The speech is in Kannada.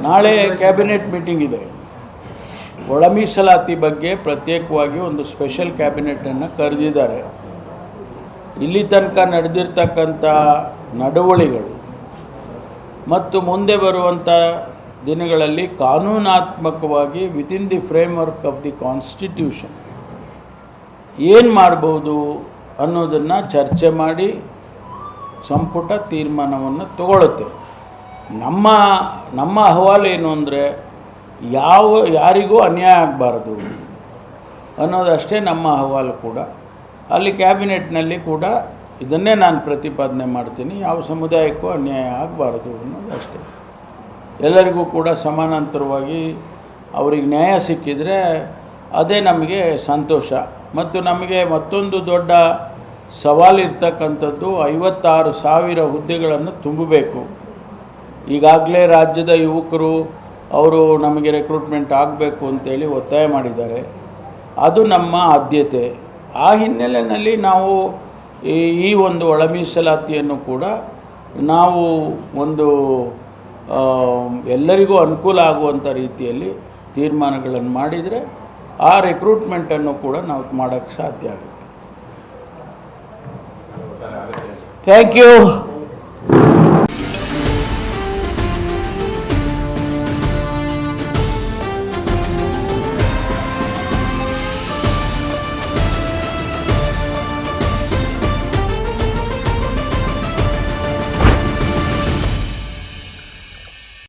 ನಾಳೆ ಕ್ಯಾಬಿನೆಟ್ ಮೀಟಿಂಗ್ ಇದೆ. ಒಳ ಮೀಸಲಾತಿ ಬಗ್ಗೆ ಪ್ರತ್ಯೇಕವಾಗಿ ಒಂದು ಸ್ಪೆಷಲ್ ಕ್ಯಾಬಿನೆಟನ್ನು ಕರೆದಿದ್ದಾರೆ. ಇಲ್ಲಿ ತನಕ ನಡೆದಿರ್ತಕ್ಕಂಥ ನಡವಳಿಗಳು ಮತ್ತು ಮುಂದೆ ಬರುವಂಥ ದಿನಗಳಲ್ಲಿ ಕಾನೂನಾತ್ಮಕವಾಗಿ within the framework of the constitution ಏನು ಮಾಡ್ಬೋದು ಅನ್ನೋದನ್ನು ಚರ್ಚೆ ಮಾಡಿ ಸಂಪುಟ ತೀರ್ಮಾನವನ್ನು ತಗೊಳ್ಳುತ್ತೆ. ನಮ್ಮ ಅಹವಾಲು ಏನು ಅಂದರೆ ಯಾರಿಗೂ ಅನ್ಯಾಯ ಆಗಬಾರ್ದು ಅನ್ನೋದಷ್ಟೇ ನಮ್ಮ ಅಹವಾಲು ಕೂಡ. ಅಲ್ಲಿ ಕ್ಯಾಬಿನೆಟ್ನಲ್ಲಿ ಕೂಡ ಇದನ್ನೇ ನಾನು ಪ್ರತಿಪಾದನೆ ಮಾಡ್ತೀನಿ, ಯಾವ ಸಮುದಾಯಕ್ಕೂ ಅನ್ಯಾಯ ಆಗಬಾರ್ದು ಅನ್ನೋದಷ್ಟೇ. ಎಲ್ಲರಿಗೂ ಕೂಡ ಸಮಾನಾಂತರವಾಗಿ ಅವ್ರಿಗೆ ನ್ಯಾಯ ಸಿಕ್ಕಿದರೆ ಅದೇ ನಮಗೆ ಸಂತೋಷ. ಮತ್ತು ನಮಗೆ ಮತ್ತೊಂದು ದೊಡ್ಡ ಸವಾಲಿರ್ತಕ್ಕಂಥದ್ದು 56,000 ಹುದ್ದೆಗಳನ್ನು ತುಂಬಬೇಕು. ಈಗಾಗಲೇ ರಾಜ್ಯದ ಯುವಕರು ಅವರು ನಮಗೆ ರಿಕ್ರೂಟ್ಮೆಂಟ್ ಆಗಬೇಕು ಅಂತೇಳಿ ಒತ್ತಾಯ ಮಾಡಿದ್ದಾರೆ. ಅದು ನಮ್ಮ ಆದ್ಯತೆ. ಆ ಹಿನ್ನೆಲೆಯಲ್ಲಿ ನಾವು ಈ ಒಂದು ಒಳ ಮೀಸಲಾತಿಯನ್ನು ಕೂಡ ನಾವು ಒಂದು ಎಲ್ಲರಿಗೂ ಅನುಕೂಲ ಆಗುವಂಥ ರೀತಿಯಲ್ಲಿ ತೀರ್ಮಾನಗಳನ್ನು ಮಾಡಿದರೆ ಆ ರಿಕ್ರೂಟ್ಮೆಂಟನ್ನು ಕೂಡ ನಾವು ಮಾಡೋಕ್ಕೆ ಸಾಧ್ಯ ಆಗುತ್ತೆ. Thank you.